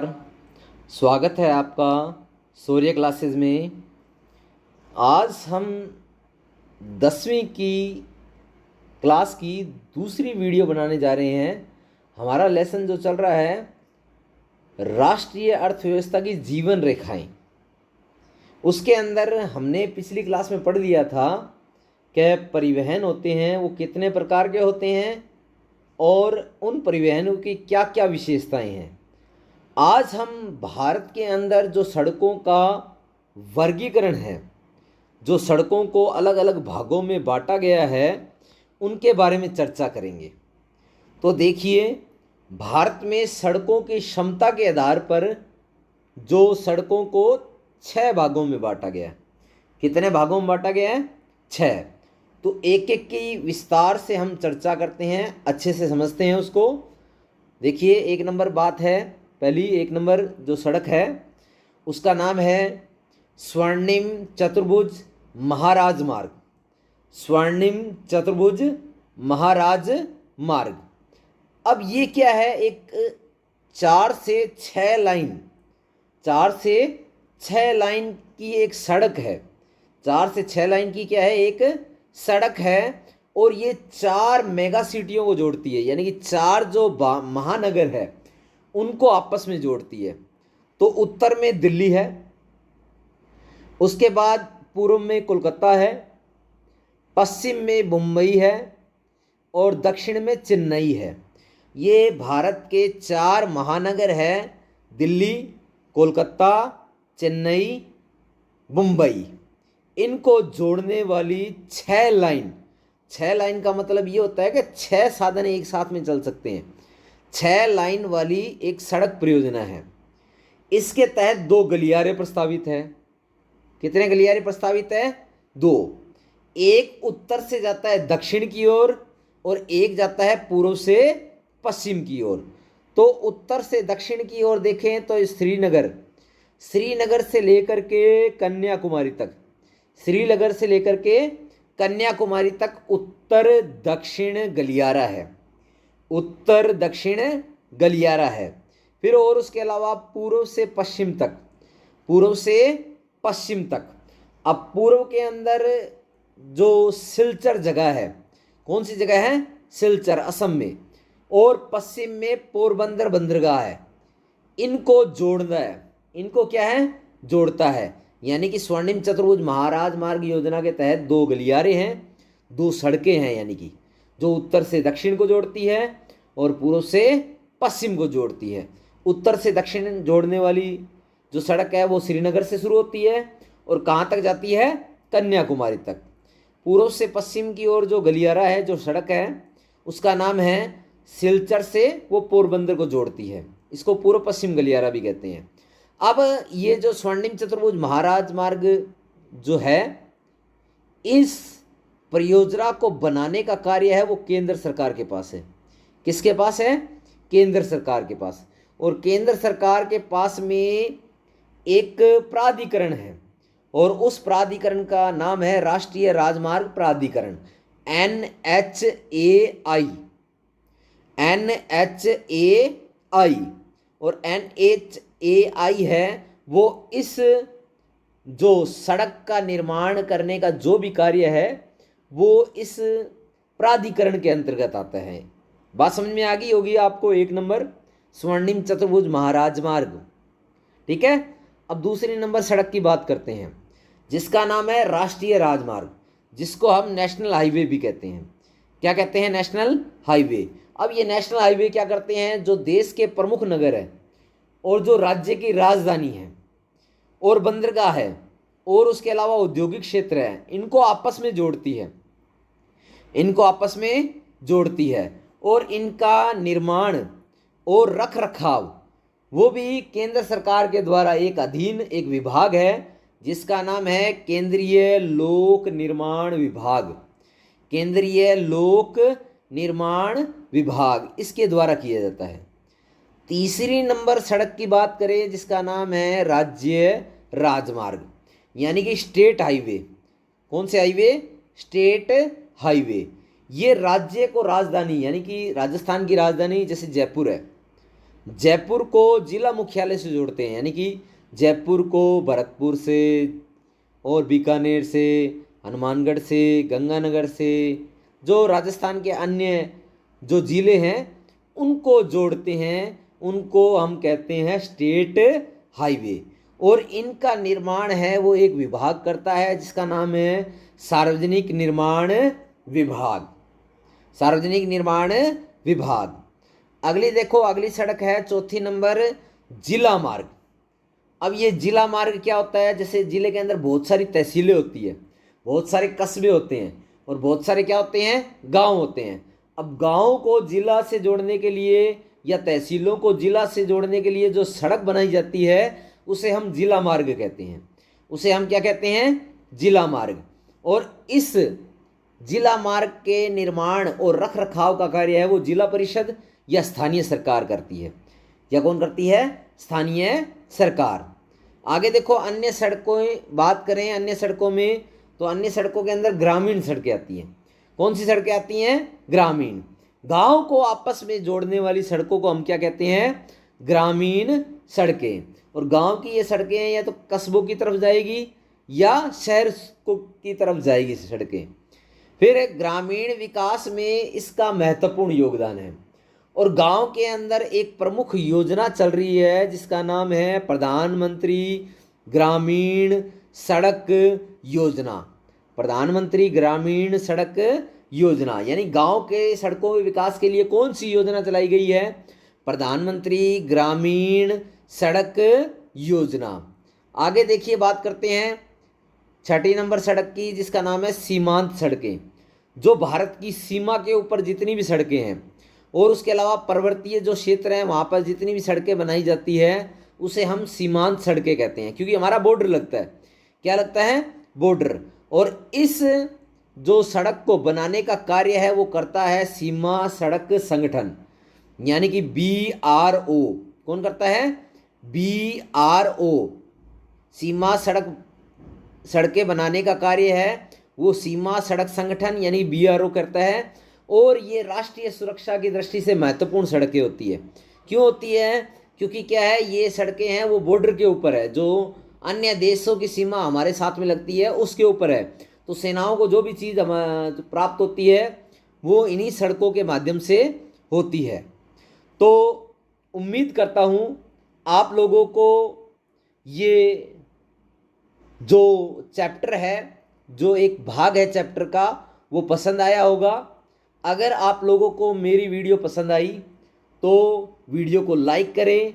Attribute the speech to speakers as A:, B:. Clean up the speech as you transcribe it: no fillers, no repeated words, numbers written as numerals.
A: स्वागत है आपका सूर्य क्लासेस में। आज हम 10वीं की क्लास की दूसरी वीडियो बनाने जा रहे हैं। हमारा लेसन जो चल रहा है राष्ट्रीय अर्थव्यवस्था की जीवन रेखाएं, उसके अंदर हमने पिछली क्लास में पढ़ लिया था कि परिवहन होते हैं वो कितने प्रकार के होते हैं और उन परिवहनों की क्या क्या विशेषताएं हैं। आज हम भारत के अंदर जो सड़कों का वर्गीकरण है, जो सड़कों को अलग अलग भागों में बांटा गया है, उनके बारे में चर्चा करेंगे। तो देखिए, भारत में सड़कों की क्षमता के आधार पर जो सड़कों को 6 भागों में बांटा गया है। कितने भागों में बांटा गया है? 6। तो एक एक की विस्तार से हम चर्चा करते हैं, अच्छे से समझते हैं उसको। देखिए, एक नंबर बात है, पहली एक नंबर जो सड़क है उसका नाम है स्वर्णिम चतुर्भुज महाराज मार्ग। स्वर्णिम चतुर्भुज महाराज मार्ग। अब ये क्या है? एक 4 से 6 लाइन, 4 से 6 लाइन की एक सड़क है। 4 से 6 लाइन की क्या है? एक सड़क है। और ये 4 मेगा सिटियों को जोड़ती है, यानी कि 4 जो महानगर है उनको आपस में जोड़ती है। तो उत्तर में दिल्ली है, उसके बाद पूर्व में कोलकाता है, पश्चिम में मुंबई है और दक्षिण में चेन्नई है। ये भारत के 4 महानगर है, दिल्ली, कोलकाता, चेन्नई, मुंबई। इनको जोड़ने वाली 6 लाइन, 6 लाइन का मतलब ये होता है कि 6 साधन एक साथ में चल सकते हैं। 6 लाइन वाली एक सड़क परियोजना है। इसके तहत 2 गलियारे प्रस्तावित हैं। कितने गलियारे प्रस्तावित है? 2। एक उत्तर से जाता है दक्षिण की ओर और एक जाता है पूर्व से पश्चिम की ओर। तो उत्तर से दक्षिण की ओर देखें तो श्रीनगर, श्रीनगर से लेकर के कन्याकुमारी तक, श्रीनगर से लेकर के कन्याकुमारी तक उत्तर दक्षिण गलियारा है, उत्तर दक्षिण गलियारा है। फिर और उसके अलावा पूर्व से पश्चिम तक, पूर्व से पश्चिम तक। अब पूर्व के अंदर जो सिलचर जगह है, कौन सी जगह है? सिलचर, असम में। और पश्चिम में पोरबंदर बंदरगाह है। इनको जोड़ना है, इनको क्या है? जोड़ता है। यानी कि स्वर्णिम चतुर्भुज महाराज मार्ग योजना के तहत 2 गलियारे हैं, 2 सड़कें हैं, यानी कि जो उत्तर से दक्षिण को जोड़ती है और पूर्व से पश्चिम को जोड़ती है। उत्तर से दक्षिण जोड़ने वाली जो सड़क है वो श्रीनगर से शुरू होती है और कहाँ तक जाती है? कन्याकुमारी तक। पूर्व से पश्चिम की ओर जो गलियारा है, जो सड़क है, उसका नाम है सिलचर से वो पोरबंदर को जोड़ती है। इसको पूर्व पश्चिम गलियारा भी कहते हैं। अब ये जो स्वर्णिम चतुर्भुज महाराज मार्ग जो है, इस परियोजना को बनाने का कार्य है वो केंद्र सरकार के पास है। किसके पास है? केंद्र सरकार के पास। और केंद्र सरकार के पास में एक प्राधिकरण है और उस प्राधिकरण का नाम है राष्ट्रीय राजमार्ग प्राधिकरण, NHAI, NHAI। और NHAI है वो इस जो सड़क का निर्माण करने का जो भी कार्य है वो इस प्राधिकरण के अंतर्गत आता है। बात समझ में आ गई होगी आपको? एक नंबर स्वर्णिम चतुर्भुज महाराज मार्ग, ठीक है। अब दूसरी नंबर सड़क की बात करते हैं, जिसका नाम है राष्ट्रीय राजमार्ग, जिसको हम नेशनल हाईवे भी कहते हैं। क्या कहते हैं? National highway. अब ये नेशनल हाईवे क्या करते हैं? जो देश के प्रमुख नगर है और जो राज्य की राजधानी है और बंदरगाह है और उसके अलावा औद्योगिक क्षेत्र है, इनको आपस में जोड़ती है, इनको आपस में जोड़ती है। और इनका निर्माण और रख रखाव वो भी केंद्र सरकार के द्वारा एक अधीन एक विभाग है, जिसका नाम है केंद्रीय लोक निर्माण विभाग। केंद्रीय लोक निर्माण विभाग, इसके द्वारा किया जाता है। तीसरी नंबर सड़क की बात करें, जिसका नाम है राज्य राजमार्ग, यानी कि स्टेट हाईवे। कौन से हाईवे? State highway. ये राज्य को राजधानी, यानी कि राजस्थान की राजधानी जैसे जयपुर है, जयपुर को जिला मुख्यालय से जोड़ते हैं, यानी कि जयपुर को भरतपुर से और बीकानेर से, हनुमानगढ़ से, गंगानगर से, जो राजस्थान के अन्य जो ज़िले हैं उनको जोड़ते हैं, उनको हम कहते हैं स्टेट हाईवे। और इनका निर्माण है वो एक विभाग करता है जिसका नाम है सार्वजनिक निर्माण विभाग। सार्वजनिक निर्माण विभाग। अगली देखो, अगली सड़क है चौथी नंबर, जिला मार्ग। अब ये जिला मार्ग क्या होता है, जैसे जिले के अंदर बहुत सारी तहसीलें होती है, बहुत सारे कस्बे होते हैं और बहुत सारे क्या होते हैं, गांव होते हैं। अब गांव को जिला से जोड़ने के लिए या तहसीलों को जिला से जोड़ने के लिए जो सड़क बनाई जाती है उसे हम जिला मार्ग कहते हैं। उसे हम क्या कहते हैं, जिला मार्ग। और इस जिला मार्ग के निर्माण और रख रखाव का कार्य है वो जिला परिषद या स्थानीय सरकार करती है। या कौन करती है, स्थानीय सरकार। आगे देखो, अन्य सड़कों बात करें, अन्य सड़कों में तो अन्य सड़कों के अंदर ग्रामीण सड़कें आती हैं। कौन सी सड़कें आती हैं, ग्रामीण। गांव को आपस में जोड़ने वाली सड़कों को हम क्या कहते हैं, ग्रामीण सड़कें। और गांव की ये सड़कें या तो कस्बों की तरफ जाएगी या शहर की तरफ जाएगी सड़कें। फिर ग्रामीण विकास में इसका महत्वपूर्ण योगदान है। और गांव के अंदर एक प्रमुख योजना चल रही है जिसका नाम है प्रधानमंत्री ग्रामीण सड़क योजना। प्रधानमंत्री ग्रामीण सड़क योजना, यानी गांव के सड़कों के विकास के लिए कौन सी योजना चलाई गई है, प्रधानमंत्री ग्रामीण सड़क योजना। आगे देखिए, बात करते हैं छठी नंबर सड़क की जिसका नाम है सीमांत सड़कें। जो भारत की सीमा के ऊपर जितनी भी सड़कें हैं और उसके अलावा पर्वतीय जो क्षेत्र हैं वहाँ पर जितनी भी सड़कें बनाई जाती है उसे हम सीमांत सड़कें कहते हैं, क्योंकि हमारा बॉर्डर लगता है। क्या लगता है, बॉर्डर। और इस जो सड़क को बनाने का कार्य है वो करता है सीमा सड़क संगठन, यानी कि BRO। कौन करता है, BRO। सीमा सड़कें बनाने का कार्य है वो सीमा सड़क संगठन यानी BRO करता है। और ये राष्ट्रीय सुरक्षा की दृष्टि से महत्वपूर्ण सड़कें होती है। क्यों होती है, क्योंकि क्या है, ये सड़कें हैं वो बॉर्डर के ऊपर है, जो अन्य देशों की सीमा हमारे साथ में लगती है उसके ऊपर है। तो सेनाओं को जो भी चीज़ प्राप्त होती है वो इन्हीं सड़कों के माध्यम से होती है। तो उम्मीद करता हूँ आप लोगों को ये जो चैप्टर है, जो एक भाग है चैप्टर का, वो पसंद आया होगा। अगर आप लोगों को मेरी वीडियो पसंद आई तो वीडियो को लाइक करें,